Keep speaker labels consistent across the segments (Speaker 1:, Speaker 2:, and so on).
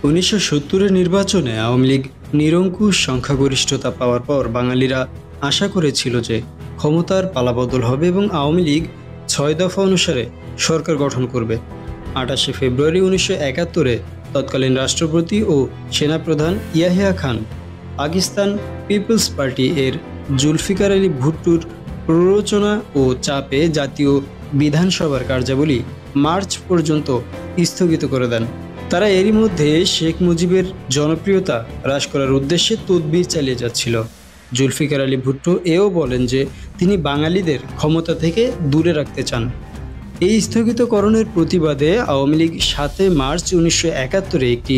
Speaker 1: 1970-এর নির্বাচনে আওয়ামী লীগ নিরঙ্কুশ সংখ্যাগরিষ্ঠতা পাওয়ার পর বাঙালিরা আশা করেছিল যে ক্ষমতার পালাবদল হবে এবং আওয়ামী লীগ 6 দফা অনুসারে সরকার গঠন করবে। 28শে ফেব্রুয়ারি 1971-এ তৎকালীন রাষ্ট্রপতি ও সেনাপ্রধান ইয়াহিয়া খান পাকিস্তান পিপলস পার্টি এর জুলফিকার আলী ভুট্টোর প্ররোচনা ও চাপে জাতীয় বিধানসভার কার্যাবলী মার্চ পর্যন্ত স্থগিত করে দেন। তারা এরই মধ্যে শেখ মুজিবের জনপ্রিয়তা হ্রাস করার উদ্দেশ্যে তদবির চালিয়ে যাচ্ছিল। জুলফিকার আলী ভুট্টো এও বলেন যে তিনি বাঙালিদের ক্ষমতা থেকে দূরে রাখতে চান। এই স্থগিতকরণের প্রতিবাদে আওয়ামী লীগ 7 মার্চ 1971-এ একটি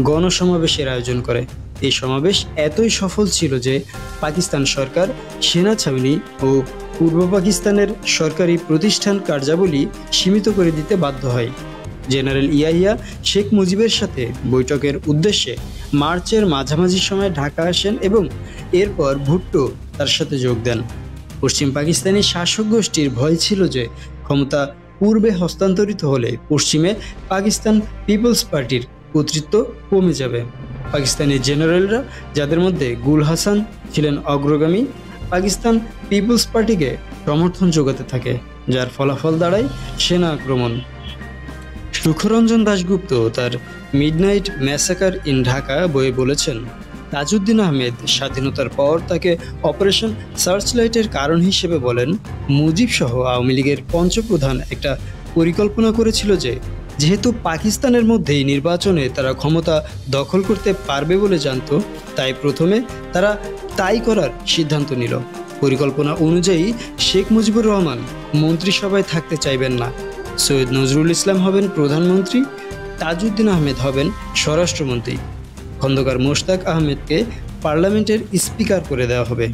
Speaker 1: গণসমাবেশের আয়োজন করে। এই সমাবেশ এতই সফল ছিল যে পাকিস্তান সরকার সেনা ছাউনি ও পূর্ব পাকিস্তানের সরকারি প্রতিষ্ঠান কার্যাবলী সীমিত করে দিতে বাধ্য হয়। জেনারেল ইয়াহিয়া শেখ মুজিবের সাথে বৈঠকের উদ্দেশ্যে মার্চের মাঝামাঝি সময় ঢাকা আসেন এবং এরপর ভুট্টো তার সাথে যোগ দেন। পশ্চিম পাকিস্তানি শাসক গোষ্ঠীর ভয় ছিল যে ক্ষমতা পূর্বে হস্তান্তরিত হলে পশ্চিমে পাকিস্তান পিপলস পার্টির কর্তৃত্ব কমে যাবে। পাকিস্তানি জেনারেলরা, যাদের মধ্যে গুল হাসান ছিলেন অগ্রগামী, পাকিস্তান পিপলস পার্টিকে সমর্থন যোগাতে থাকে, যার ফলাফল দাঁড়ায় সেনা আক্রমণ। সুখরঞ্জন দাশগুপ্ত তার মিডনাইট ম্যাসাকার ইন ঢাকা বইয়ে বলেছেন, তাজউদ্দিন আহমেদ স্বাধীনতার পর তাকে অপারেশন সার্চলাইটের কারণ হিসেবে বলেন, মুজিব সহ আওয়ামী লীগের পঞ্চপ্রধান একটা পরিকল্পনা করেছিল যে যেহেতু পাকিস্তানের মধ্যেই নির্বাচনে তারা ক্ষমতা দখল করতে পারবে বলে জানত, তাই প্রথমে তারা তাই করার সিদ্ধান্ত নিল। পরিকল্পনা অনুযায়ী শেখ মুজিবুর রহমান মন্ত্রিসভায় থাকতে চাইবেন না। সৈয়দ নজরুল ইসলাম হবেন প্রধানমন্ত্রী, তাজউদ্দিন আহমেদ হবেন স্বরাষ্ট্রমন্ত্রী, খন্দকার মোশতাক আহমেদকে পার্লামেন্টের স্পিকার করে দেওয়া হবে।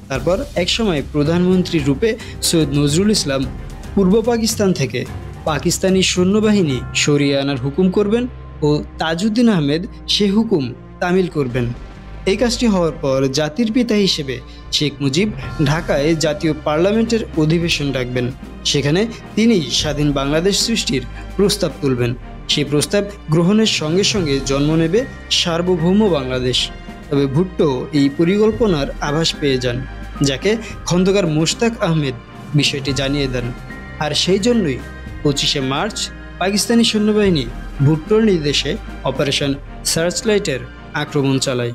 Speaker 1: তারপর একসময় প্রধানমন্ত্রী রূপে সৈয়দ নজরুল ইসলাম পূর্ব পাকিস্তান থেকে পাকিস্তানি সৈন্যবাহিনী সরিয়ে আনার হুকুম করবেন ও তাজউদ্দিন আহমেদ সে হুকুম তামিল করবেন। এই কাজটি হওয়ার পর জাতির পিতা হিসেবে শেখ মুজিব ঢাকায় জাতীয় পার্লামেন্টের অধিবেশন ডাকবেন। সেখানে তিনি স্বাধীন বাংলাদেশ সৃষ্টির প্রস্তাব তুলবেন। সেই প্রস্তাব গ্রহণের সঙ্গে সঙ্গে জন্ম নেবে সার্বভৌম বাংলাদেশ। তবে ভুট্টো এই পরিকল্পনার আভাস পেয়ে যান, যাকে খন্দকার মোশতাক আহমেদ বিষয়টি জানিয়ে দেন। আর সেই জন্যই 25শে মার্চ পাকিস্তানি সৈন্যবাহিনী ভুট্টোর নির্দেশে অপারেশন সার্চলাইটের আক্রমণ চালায়।